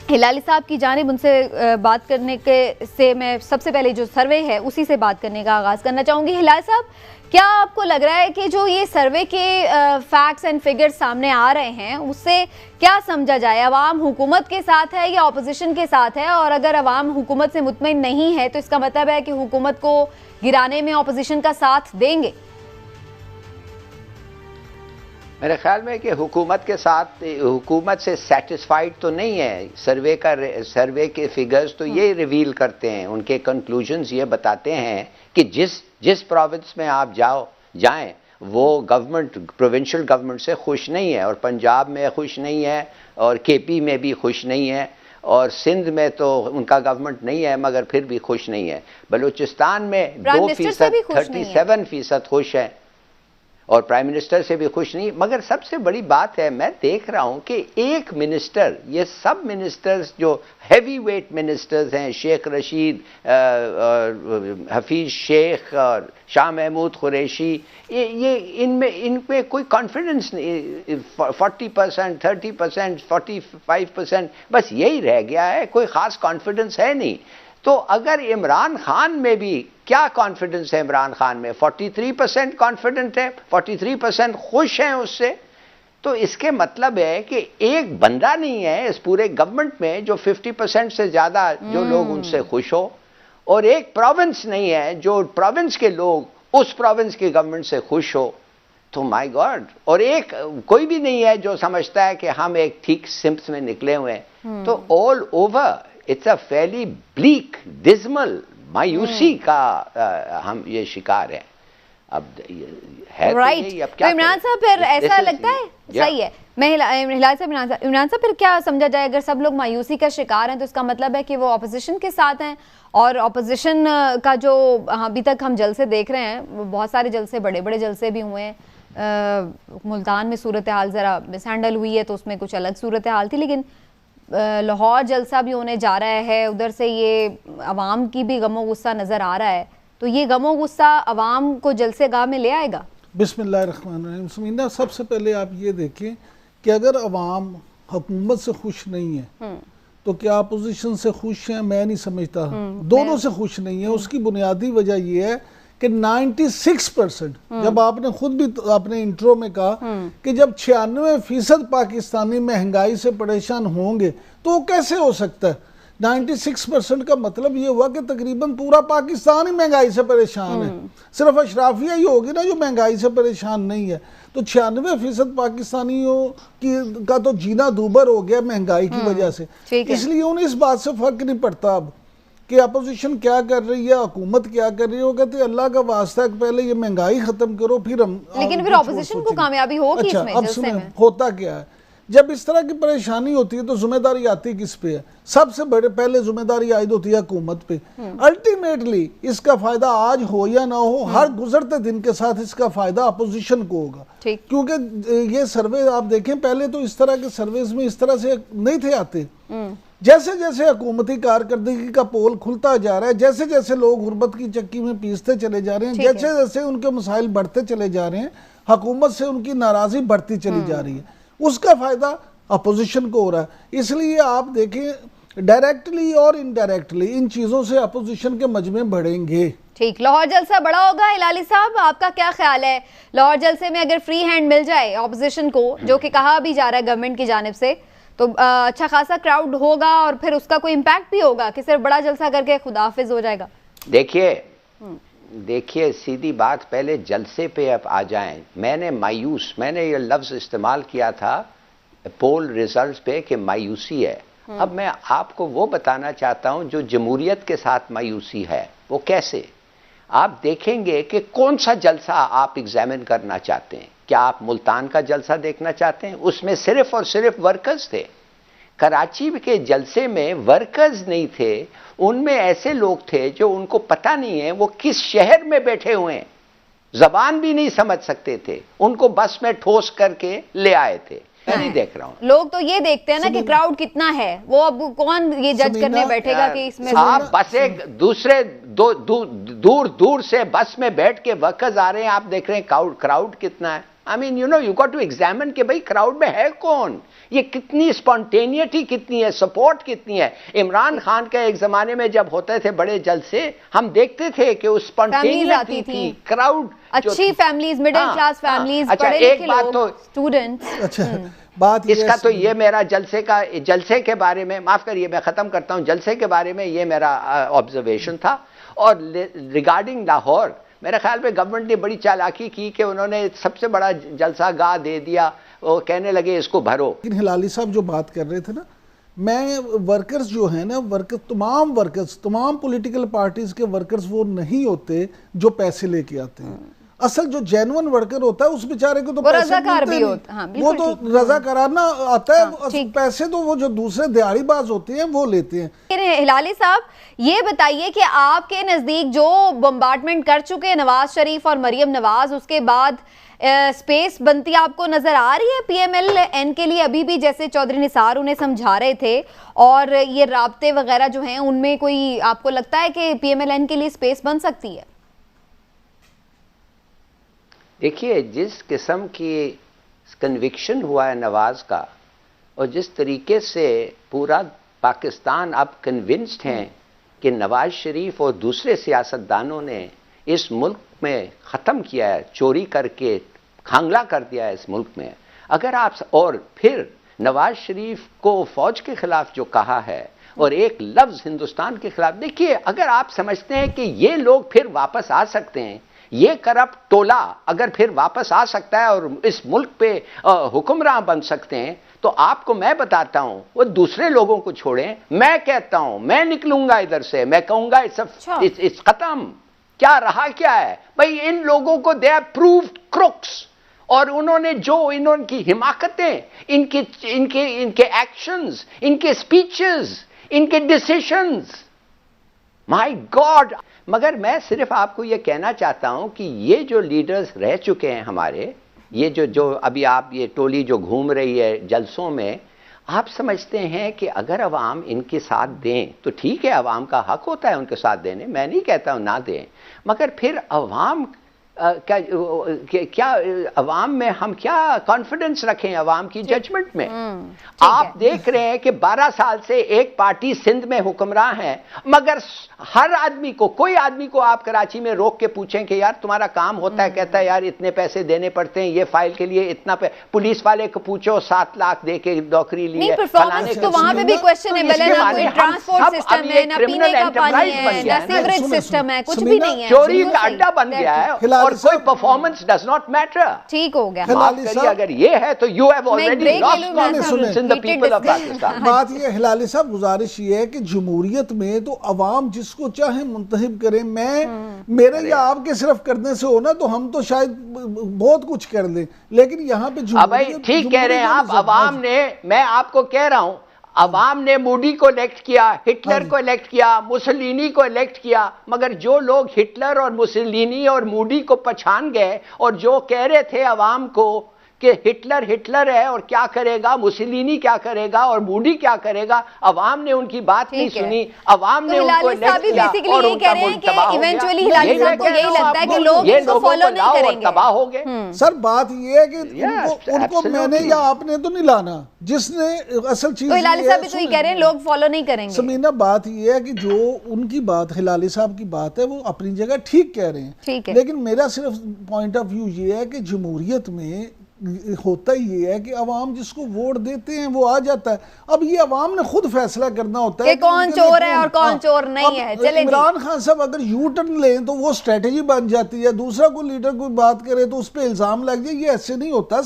हिलाली साहब की जानिब उनसे बात करने के से मैं सबसे पहले जो सर्वे है उसी से बात करने का आगाज़ करना चाहूँगी। हिलाली साहब, क्या आपको लग रहा है कि जो ये सर्वे के फैक्ट्स एंड फिगर्स सामने आ रहे हैं उससे क्या समझा जाए, अवाम हुकूमत के साथ है या अपोजिशन के साथ है? और अगर अवाम हुकूमत से मुतमईन नहीं है तो इसका मतलब है कि हुकूमत को गिराने में अपोजिशन का साथ देंगे? मेरे ख्याल में कि हुकूमत के साथ, हुकूमत से सेटिस्फाइड तो नहीं है। सर्वे के फिगर्स तो ये रिवील करते हैं, उनके कंक्लूजन्स ये बताते हैं कि जिस प्रोविंस में आप जाएं वो गवर्नमेंट, प्रोविंशियल गवर्नमेंट से खुश नहीं है, और पंजाब में खुश नहीं है, और केपी में भी खुश नहीं है, और सिंध में तो उनका गवर्नमेंट नहीं है मगर फिर भी खुश नहीं है। बलूचिस्तान में 2%, 37% खुश है, और प्राइम मिनिस्टर से भी खुश नहीं। मगर सबसे बड़ी बात है, मैं देख रहा हूं कि एक मिनिस्टर, ये सब मिनिस्टर्स जो हैवी वेट मिनिस्टर्स हैं, शेख रशीद, हफीज शेख और शाह महमूद कुरैशी, ये इनमें कोई कॉन्फिडेंस नहीं। 40%, 30%, 45%, बस यही रह गया है, कोई खास कॉन्फिडेंस है नहीं। तो अगर इमरान खान में भी, क्या कॉन्फिडेंस है इमरान खान में? 43% कॉन्फिडेंट है, 43% खुश हैं उससे। तो इसके मतलब है कि एक बंदा नहीं है इस पूरे गवर्नमेंट में जो 50% से ज्यादा जो लोग उनसे खुश हो, और एक प्रोविंस नहीं है जो प्रोविंस के लोग उस प्रोविंस की गवर्नमेंट से खुश हो। तो माय गॉड, और एक कोई भी नहीं है जो समझता है कि हम एक ठीक सिम्प्स में निकले हुए हैं। तो all over it's a fairly bleak, dismal, मायूसी का हम ये शिकार हैं। अब है राइट, तो इमरान साहब फिर ऐसा लगता है, सही है, मैं इमरान साहब फिर क्या समझा जाए? अगर सब लोग मायूसी का शिकार हैं तो इसका मतलब है कि वो अपोजिशन के साथ हैं, और अपोजिशन का जो अभी तक हम जलसे देख रहे हैं, बहुत सारे जलसे, बड़े बड़े जलसे भी हुए हैं। मुल्तान में सूरत हाल ज़रा मिसहैंडल हुई है तो उसमें कुछ अलग सूरत हाल थी, लेकिन लाहौर जलसा भी होने जा रहा है, उधर से ये अवाम की भी गमो गुस्सा नज़र आ रहा है। तो ये गमो गुस्सा अवाम को जलसे गाह में ले आएगा? बिस्मिल्लाहिर्रहमानिर्रहीम। समीना, सबसे पहले आप ये देखें कि अगर अवाम हुकूमत से खुश नहीं है तो क्या अपोजिशन से खुश हैं? मैं नहीं समझता, दोनों से खुश नहीं है। उसकी बुनियादी वजह यह है कि 96%, जब आपने खुद भी अपने इंट्रो में कहा कि जब 96% पाकिस्तानी महंगाई से परेशान होंगे तो वो कैसे हो सकता है? 96% का मतलब ये हुआ कि तकरीबन पूरा पाकिस्तान ही महंगाई से परेशान है। सिर्फ अशराफिया ही होगी ना जो महंगाई से परेशान नहीं है। तो 96% पाकिस्तानियों का तो जीना दूभर हो गया महंगाई की वजह से। इसलिए उन्हें इस बात से फर्क नहीं पड़ता अब कि अपोजिशन क्या कर रही है, हुकूमत क्या कर रही है। वो कहते अल्लाह का वास्ता है पहले ये महंगाई खत्म करो, फिर हम। लेकिन फिर अपोजिशन को कामयाबी होगी इसमें? अब सुने, होता क्या है, जब इस तरह की परेशानी होती है तो जिम्मेदारी आती किस पे है? सबसे बड़े पहले जिम्मेदारी आयद होती है हुकूमत पे। अल्टीमेटली इसका फायदा आज हो या ना हो, हर गुजरते दिन के साथ इसका फायदा अपोजिशन को होगा। क्योंकि ये सर्वे आप देखें, पहले तो इस तरह के सर्वेज में इस तरह से नहीं थे आते। जैसे जैसे हुकूमती कारकर्दगी का पोल खुलता जा रहा है, जैसे जैसे लोग गुर्बत की चक्की में पीसते चले जा रहे हैं, जैसे जैसे उनके मसाइल बढ़ते चले जा रहे हैं, हुकूमत से उनकी नाराजगी बढ़ती चली जा रही है, उसका फायदा अपोजिशन को हो रहा है। इसलिए आप देखें डायरेक्टली और इनडायरेक्टली इन चीजों से अपोजिशन के मजमे बढ़ेंगे। ठीक, लाहौर जलसा बड़ा होगा। हिलाली साहब, आपका क्या ख्याल है? लाहौर जलसे में अगर फ्री हैंड मिल जाए अपोजिशन को, जो कि कहा भी जा रहा है गवर्नमेंट की जानिब से, तो अच्छा खासा क्राउड होगा और फिर उसका कोई इम्पैक्ट भी होगा कि सिर्फ बड़ा जलसा करके खुदाफिज हो जाएगा? देखिए सीधी बात, पहले जलसे पे अब आ जाएं। मैंने ये लफ्ज़ इस्तेमाल किया था पोल रिजल्ट्स पे कि मायूसी है। अब मैं आपको वो बताना चाहता हूं जो जमहूरियत के साथ मायूसी है। वो कैसे? आप देखेंगे कि कौन सा जलसा आप एग्जामिन करना चाहते हैं। क्या आप मुल्तान का जलसा देखना चाहते हैं? उसमें सिर्फ और सिर्फ वर्कर्स थे। कराची के जलसे में वर्कर्स नहीं थे, उनमें ऐसे लोग थे जो उनको पता नहीं है वो किस शहर में बैठे हुए हैं, जबान भी नहीं समझ सकते थे, उनको बस में ठोस करके ले आए थे। मैं नहीं देख रहा हूं। लोग तो ये देखते हैं ना कि क्राउड कितना है, वो अब कौन ये जज करने बैठेगा कि इसमें आप बस एक दूसरे दूर दूर से बस में बैठ के वर्कर्स आ रहे हैं, आप देख रहे हैं क्राउड कितना है। I mean you know you got to examine कि भाई क्राउड में है कौन, ये कितनी स्पॉन्टेनियटी कितनी है, सपोर्ट कितनी है। इमरान खान का एक जमाने में जब होते थे बड़े जलसे, हम देखते थे कि उस स्पॉन्टेनिटी थी, क्राउड अच्छी फैमिलीज, मिडिल क्लास फैमिलीज, अच्छा एक बात तो स्टूडेंट्स। अच्छा बात इसका तो ये मेरा जलसे के बारे में, माफ करिए मैं खत्म करता हूं, जलसे के बारे में ये मेरा ऑब्जर्वेशन था। और रिगार्डिंग लाहौर, मेरे ख्याल में गवर्नमेंट ने बड़ी चालाकी की कि उन्होंने सबसे बड़ा जलसा गाह दे दिया, वो कहने लगे इसको भरो। लेकिन हिलाली साहब जो बात कर रहे थे ना, मैं वर्कर्स जो है ना, वर्कर्स तमाम पॉलिटिकल पार्टीज के वर्कर्स वो नहीं होते जो पैसे लेके आते हैं। असल जो जेन्युइन वर्कर होता है उस बेचारे को तो वो रज़ाकार भी होता है, वो तो रज़ाकाराना आता है, पैसे तो वो जो दूसरे दिहाड़ीबाज होते हैं वो लेते हैं। हिलाली साहब ये बताइए कि आपके नजदीक जो बम्बार्डमेंट कर चुके हैं नवाज शरीफ और मरियम नवाज, उसके बाद स्पेस बनती आपको नजर आ रही है PMLN के लिए अभी भी, जैसे चौधरी निसार उन्हें समझा रहे थे, और ये राब्ते वगैरह जो हैं उनमें कोई आपको लगता है कि PMLN के लिए स्पेस बन सकती है? देखिए जिस किस्म की कन्विक्शन हुआ है नवाज का, और जिस तरीके से पूरा पाकिस्तान अब कन्विंस्ड हैं कि नवाज शरीफ और दूसरे सियासतदानों ने इस मुल्क में ख़त्म किया है, चोरी करके खांगला कर दिया है इस मुल्क में। अगर आप, और फिर नवाज शरीफ को फौज के खिलाफ जो कहा है और एक लफ्ज़ हिंदुस्तान के खिलाफ, देखिए अगर आप समझते हैं कि ये लोग फिर वापस आ सकते हैं, ये करप्ट टोला अगर फिर वापस आ सकता है और इस मुल्क पे हुक्मरान बन सकते हैं, तो आपको मैं बताता हूं वो दूसरे लोगों को छोड़ें। मैं कहता हूं मैं निकलूंगा इधर से, मैं कहूंगा इस खत्म, क्या रहा क्या है भाई। इन लोगों को दे हैव प्रूव्ड क्रुक्स, और उन्होंने जो इनकी हिमाकतें, इनके एक्शंस, इनके स्पीचेस, इनके डिसीजंस, माय गॉड। मगर मैं सिर्फ आपको यह कहना चाहता हूं कि ये जो लीडर्स रह चुके हैं हमारे, ये जो अभी आप ये टोली जो घूम रही है जलसों में, आप समझते हैं कि अगर अवाम इनके साथ दें तो ठीक है, अवाम का हक होता है उनके साथ देने, मैं नहीं कहता हूं ना दें, मगर फिर अवाम क्या अवाम में हम क्या कॉन्फिडेंस रखें अवाम की जजमेंट में। आप देख रहे हैं कि 12 साल से एक पार्टी सिंध में हुक्मरान है, मगर हर आदमी को, कोई आदमी को आप कराची में रोक के पूछें कि यार तुम्हारा काम होता है, कहता है यार इतने पैसे देने पड़ते हैं, ये फाइल के लिए इतना पुलिस वाले को पूछो 7 लाख दे के नौकरी ली है, तो वहां पे भी क्वेश्चनेबल है ना, कोई ट्रांसपोर्ट सिस्टम है ना, पीने का पानी है ना, सीवरेज सिस्टम है, कुछ भी नहीं है, चोरी का अड्डा बन गया है और कोई परफॉर्मेंस डज नॉट मैटर। ठीक हो गया। अगर ये है तो you have already lost confidence in the people of Pakistan. बात ये हिलाली साहब, गुजारिश ये है कि जमहूरियत में तो अवाम जिसको चाहे मुंतखब करें, मेरे या आपके सिर्फ करने से हो ना तो हम तो शायद बहुत कुछ कर लें, लेकिन यहाँ पे भाई ठीक कह रहे हैं आप, अवाम ने, मैं आपको कह रहा हूं अवाम ने मूडी को इलेक्ट किया, हिटलर को इलेक्ट किया, मुसोलिनी को इलेक्ट किया, मगर जो लोग हिटलर और मुसोलिनी और मूडी को पहचान गए और जो कह रहे थे अवाम को कि हिटलर है और क्या करेगा, मुसोलिनी क्या करेगा और मूडी क्या करेगा, अवाम ने उनकी बात नहीं सुनी, अवाम ने उनको इलेक्ट किया और उनका मुल्क तबाह हो गया। यही लगता है कि लोग इसको फॉलो नहीं करेंगे, तबाह हो गए। सर बात ये है कि उनको मैंने या आपने तो नहीं लाना, जिसने असल चीज हिलाली साहब भी तो ये कह रहे हैं लोग फॉलो नहीं करेंगे। समीना बात ये है कि जो उनकी बात, हिलाली साहब की बात है, वो अपनी जगह ठीक कह रहे हैं, लेकिन मेरा सिर्फ पॉइंट ऑफ व्यू ये है कि जमहूरियत में होता ही ये है कि अवाम जिसको वोट देते हैं वो आ जाता है। अब ये अवाम ने खुद फैसला करना होता है कि कौन चोर है और कौन चोर नहीं है। चले इमरान खान साहब अगर यू टर्न लें तो वो स्ट्रेटेजी बन जाती है, दूसरा कोई लीडर कोई बात करे तो उस पर इल्जाम लग जाए, ये ऐसे नहीं होता।